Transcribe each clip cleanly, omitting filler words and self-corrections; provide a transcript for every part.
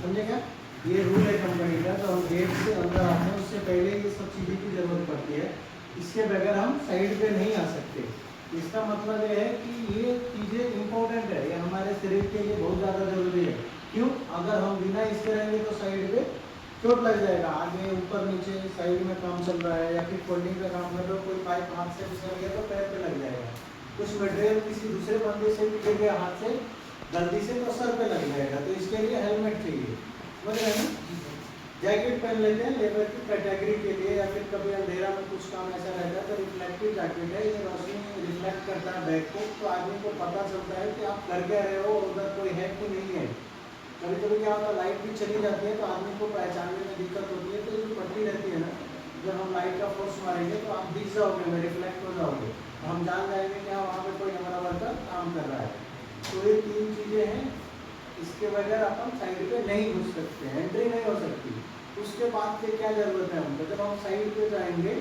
समझे क्या? ये रूल है कंपनी का, तो हम गेट से अंदर आते हैं उससे पहले ये सब चीज़ों की ज़रूरत पड़ती है। इसके बगैर हम साइड पे नहीं आ सकते। इसका मतलब ये है कि ये चीज़ें इम्पोर्टेंट है, ये हमारे शरीर के लिए बहुत ज़्यादा ज़रूरी है। क्यों? अगर हम बिना इसके रहेंगे तो साइड पे चोट लग जाएगा। आगे ऊपर नीचे साइड में काम चल रहा है या फिर फोल्डिंग का काम कर रहे हो, कोई पाइप हाथ से फिसल गया तो पैर पे लग जाएगा। कुछ मटेरियल किसी दूसरे बंदे से गिर गया हाथ से गलती से तो सर पे लग जाएगा। तो इसके लिए हेलमेट चाहिए, समझ रहे हैं ना? जैकेट पहन लेते हैं लेबर की कैटेगरी के लिए, या फिर कभी अंधेरा में कुछ काम ऐसा रहता है तो रिफ्लेक्टिव जैकेट है, ये रोशनी रिफ्लेक्ट करता है बैक को, तो आदमी को पता चलता है कि आप कर क्या रहे हो, उधर कोई है कि नहीं है। कभी कभी क्या होता है लाइट भी चली जाती है तो आदमी को पहचानने में दिक्कत होती है। तो जो पट्टी रहती है ना, जब हम लाइट का फोर्स मारेंगे तो आप दिख जाओगे, में रिफ्लेक्ट हो जाओगे, तो हम जान जाएंगे कि हाँ वहाँ पे कोई हमारा वर्कर काम कर रहा है। तो ये तीन चीज़ें हैं, इसके बगैर अपन साइड पे नहीं घुस सकते हैं, एंट्री नहीं हो सकती। उसके बाद से क्या जरूरत है हमको, जब हम साइड पे जाएंगे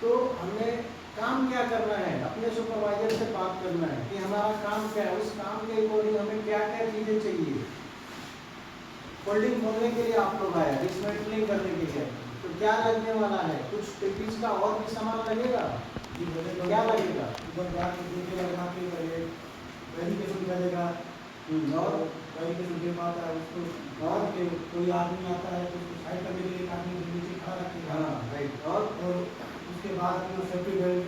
तो हमें काम क्या करना है, अपने सुपरवाइजर से बात करना है कि हमारा काम क्या है, उस काम के अकॉर्डिंग हमें क्या क्या चीज़ें चाहिए। फोल्डिंग खोलने के लिए आप लोग आया, डिसमेंटलिंग करने के लिए, तो क्या लगने वाला है, कुछ टिपिस का और भी सामान लगेगा, क्या लगेगा, और वेरिफिकेशन के बाद उसको और के कोई आदमी आता है तो उसको साइड करने के लिए एक आदमी नीचे खड़ा रखेगा। हाँ राइट। और उसके बाद अपना सेफ्टी बेल्ट,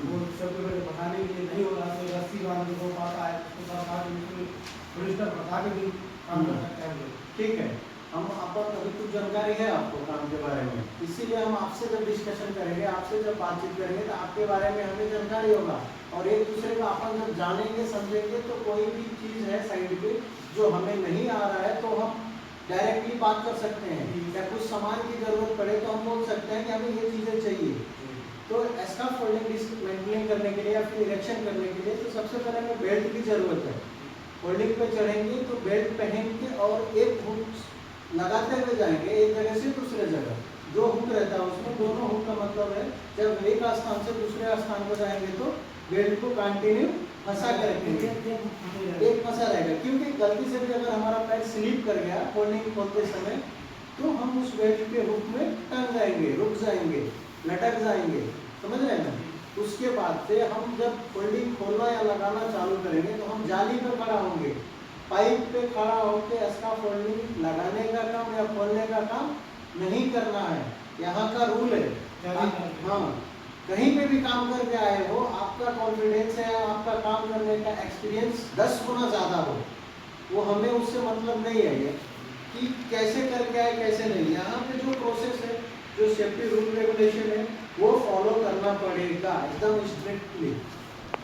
वो सेफ्टी बेल्ट बताने के लिए नहीं हो रहा तो रस्सी बांध हो पाता है, उसके बाद पुलिस्टर बता के भी काम कर सकते हैं। ठीक है, हम अपन अभी कुछ जानकारी है आपको काम के बारे में, इसीलिए हम आपसे जब डिस्कशन करेंगे, आपसे जब बातचीत करेंगे तो आपके बारे में हमें जानकारी होगा, और एक दूसरे को अपन जब जानेंगे समझेंगे तो कोई भी चीज़ है साइड पे जो हमें नहीं आ रहा है तो हम डायरेक्टली बात कर सकते हैं, या कुछ सामान की जरूरत पड़े तो हम बोल सकते हैं कि हमें ये चीज़ें चाहिए। तो इसका फोल्डिंग डिसमेंटलिंग करने के लिए या फिर इरेक्शन करने के लिए तो सबसे पहले हमें बेल्ट की ज़रूरत है। फोल्डिंग पे चढ़ेंगे तो बेल्ट पहन के और एक हुक लगाते हुए जाएंगे एक जगह से दूसरे जगह। जो हुक रहता है उसमें दोनों हुक का मतलब है जब एक स्थान से दूसरे स्थान पर जाएंगे तो बेल्ट को कंटिन्यू फंसा कर रखेंगे, एक फंसा रहेगा, क्योंकि गलती से भी अगर हमारा पैर स्लिप कर गया फोल्डिंग खोलते समय तो हम उस बेल्ट के हुक में टंग जाएंगे, रुक जाएंगे, लटक जाएंगे, समझ रहे हैं ना? उसके बाद से हम जब फोल्डिंग खोलना या लगाना चालू करेंगे तो हम जाली पर खड़ा होंगे, पाइप पे खड़ा होकर इसका फोल्डिंग लगाने का काम या खोलने का काम नहीं करना है। यहाँ का रूल है। हाँ, कहीं पे भी काम करके आए हो, आपका कॉन्फिडेंस है, आपका काम करने का एक्सपीरियंस 10 गुना ज़्यादा हो, वो हमें उससे मतलब नहीं है ये कि कैसे करके आए कैसे नहीं। यहाँ पे जो प्रोसेस है, जो सेफ्टी रूल रेगुलेशन है वो फॉलो करना पड़ेगा एकदम स्ट्रिक्टली,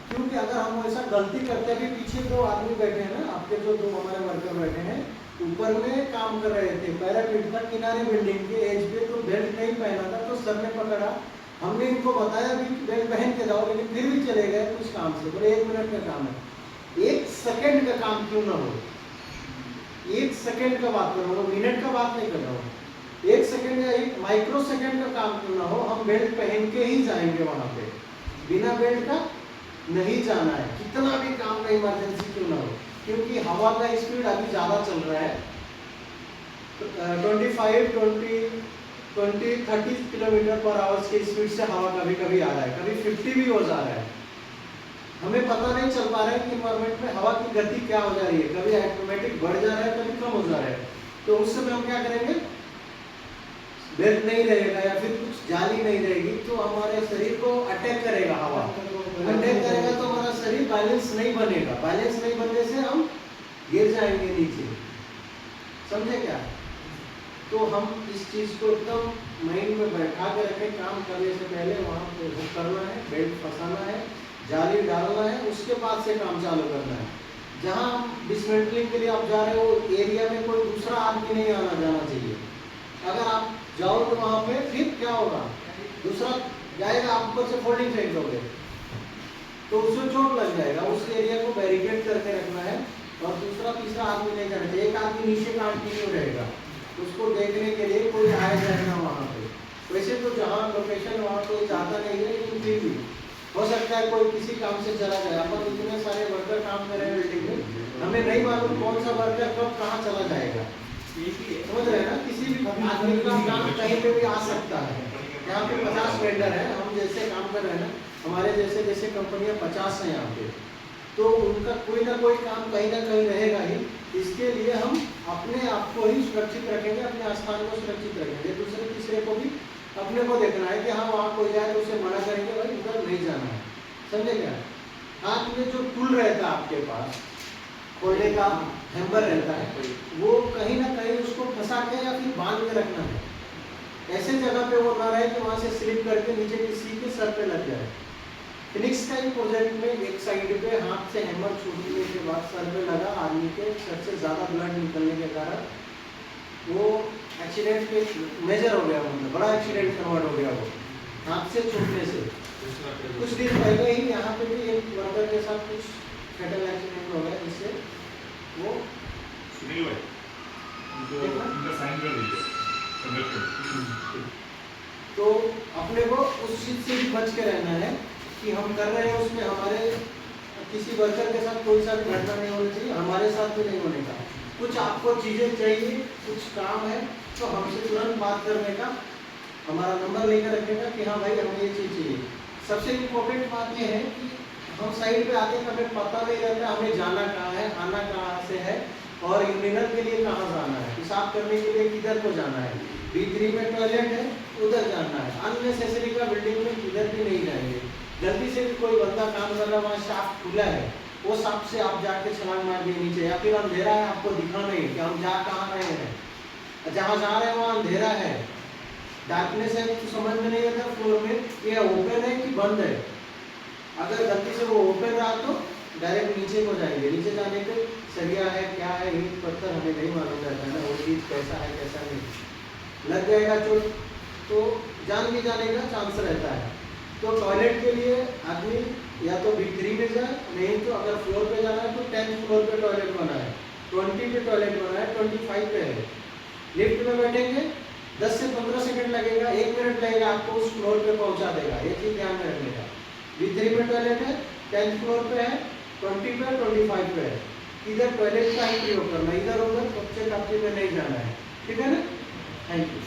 क्योंकि अगर हम ऐसा गलती करते हैं, अभी पीछे दो आदमी बैठे हैं ना आपके, जो दो हमारे वर्कर बैठे हैं, ऊपर में काम कर रहे थे, पैरापीट था किनारे बिल्डिंग के एज पे, तो बेल्ट नहीं पहना था तो सर ने पकड़ा, हमने इनको बताया भी बेल्ट पहन के जाओ, लेकिन फिर भी चले गए कुछ काम से, बोले 1 मिनट का काम है। 1 सेकेंड का काम क्यों ना हो, 1 सेकेंड का बात कर रहा हूँ, मिनट का बात नहीं कर रहा हूँ, 1 सेकेंड या 1 माइक्रो सेकेंड का काम क्यों ना हो, हम बेल्ट पहन के ही जाएंगे वहाँ पे, बिना बेल्ट का नहीं जाना है, कितना भी काम का इमरजेंसी क्यों ना हो, क्योंकि हवा का स्पीड अभी ज़्यादा चल रहा है, 20-30 किलोमीटर पर आवर्स की स्पीड से हवा कभी कभी आ रहा है, कभी 50 भी हो जा रहा है। हमें पता नहीं चल पा रहा है कि इन्वायरमेंट में हवा की गति क्या हो जा रही है, कभी ऑटोमेटिक बढ़ जा रहा है, कभी कम हो जा रहा है। तो उस समय हम क्या करेंगे, बेल्ट नहीं रहेगा या फिर कुछ जाली नहीं रहेगी तो हमारे शरीर को अटैक करेगा, हवा अटैक करेगा तो हमारा शरीर बैलेंस नहीं बनेगा, बैलेंस नहीं बनने से हम गिर जाएंगे नीचे, समझे क्या? तो हम इस चीज़ को एकदम माइंड में बैठा के रखें, काम करने से पहले वहाँ पे हुक करना है, बेल्ट फंसाना है, जाली डालना है, उसके बाद से काम चालू करना है। जहाँ हम डिसमेंटलिंग के लिए आप जा रहे हो एरिया में कोई दूसरा आदमी नहीं आना जाना चाहिए। अगर आप जाओ तो वहाँ पे फिर क्या होगा, दूसरा जाएगा, आप ऊपर से फोल्डिंग फेंक दोगे तो उसमें चोट लग जाएगा। उस एरिया को बैरिकेड करके रखना है और दूसरा तीसरा आदमी नहीं जाना चाहिए। एक आदमी नीचे कंटिन्यू रहेगा, उसको देखने के लिए कोई आया जाएगा वहाँ पे। वैसे तो जहाँ लोकेशन वहाँ कोई जाता नहीं है, लेकिन फिर भी हो सकता है कोई किसी काम से चला जाए। अपन इतने सारे वर्कर काम कर रहे हैं बिल्डिंग में, हमें नहीं मालूम कौन सा वर्कर कब कहाँ चला जाएगा। आदमी का काम कहीं पे भी आ सकता है। यहाँ पे 50 वेंडर है, हम जैसे काम कर रहे हैं ना, हमारे जैसे जैसे कंपनियां 50 हैं यहाँ पे, तो उनका कोई ना कोई काम कहीं ना कहीं रहेगा ही। इसके लिए हम अपने आप को ही सुरक्षित रखेंगे, अपने स्थान को सुरक्षित रखेंगे। दूसरे तीसरे को भी अपने को देखना है कि हाँ वहाँ कोई जाए तो उसे मना करेंगे, भाई उधर नहीं जाना है, समझे क्या। हाथ में जो टूल रहता है आपके पास, खोलने का हैम्बर रहता है, वो कहीं ना कहीं उसको फंसा के या फिर बांध के रखना है, ऐसे जगह पे वो ना रहे कि वहाँ से स्लिप करके नीचे किसी के सर पे लग जाए। फिनिक्स का ही प्रोजेक्ट में एक साइड पे हाथ से हैमर छूटने के बाद सर पे लगा, आदमी के सर से ज़्यादा ब्लड निकलने के कारण वो एक्सीडेंट पे मेजर हो गया, मतलब बड़ा एक्सीडेंट कन्वर्ट हो गया वो हाथ से छूटने से। कुछ दिन पहले ही यहाँ पे भी एक वर्कर के साथ कुछ फैटल एक्सीडेंट हो गया, जिससे वो सुनील भाई उनका साइन कर दीजिए। तो अपने को उस चीज़ से भी बच के रहना है कि हम कर रहे हैं उसमें हमारे किसी वर्कर के साथ कोई सा भी घटना नहीं होनी चाहिए, हमारे साथ भी नहीं होने का। कुछ आपको चीज़ें चाहिए, कुछ काम है, तो हमसे तुरंत बात करने का, हमारा नंबर लेकर रखने का कि हाँ भाई हमें ये चीज़ चाहिए। सबसे इम्पोर्टेंट बात ये है कि हम साइड पे आते हैं, हमें पता नहीं रहता हमें जाना कहाँ है, आना कहाँ से है, और यूरिनल के लिए कहाँ जाना है, पेशाब करने के लिए किधर को जाना है। B3 में टॉयलेट है, उधर जाना है। अननेसेसरी का बिल्डिंग में किधर भी नहीं जाएंगे। गलती से भी कोई बंदा काम कर रहा है, वहाँ शाफ्ट खुला है, वो शाफ्ट से आप जाके छलांग मार दिए नीचे, या फिर अंधेरा है, आपको दिखा नहीं कि हम जा कहाँ रहे हैं, जहाँ जा रहे हैं वहाँ अंधेरा है, डार्कनेस है, तो समझ में नहीं आता फ्लोर में ये ओपन है कि बंद है। अगर गलती से वो ओपन रहा तो डायरेक्ट नीचे को जाएंगे, नीचे जाने पे सरिया है क्या है, ईंट पत्थर हमें नहीं मालूम रहता है ना, वो चीज़ कैसा है कैसा नहीं, लग जाएगा चोट तो जान भी जाने का चांस रहता है। तो टॉयलेट के लिए आदमी या तो B3 में जाए, नहीं तो अगर फ्लोर पे जाना है तो 10th फ्लोर पे टॉयलेट बना है, 20 पे टॉयलेट बना है, 25 पे है। लिफ्ट में बैठेंगे 10 से 15 सेकंड लगेगा, 1 मिनट लगेगा, आपको उस फ्लोर पे पहुंचा देगा, ये चीज़ ध्यान में रखने का। B3 में टॉयलेट है, 10th फ्लोर पे है, 20 पे 25 पे है, इधर टॉयलेट का ही प्रयोग करना, इधर उधर बच्चे कापी में नहीं जाना है, ठीक है ना। Thank you.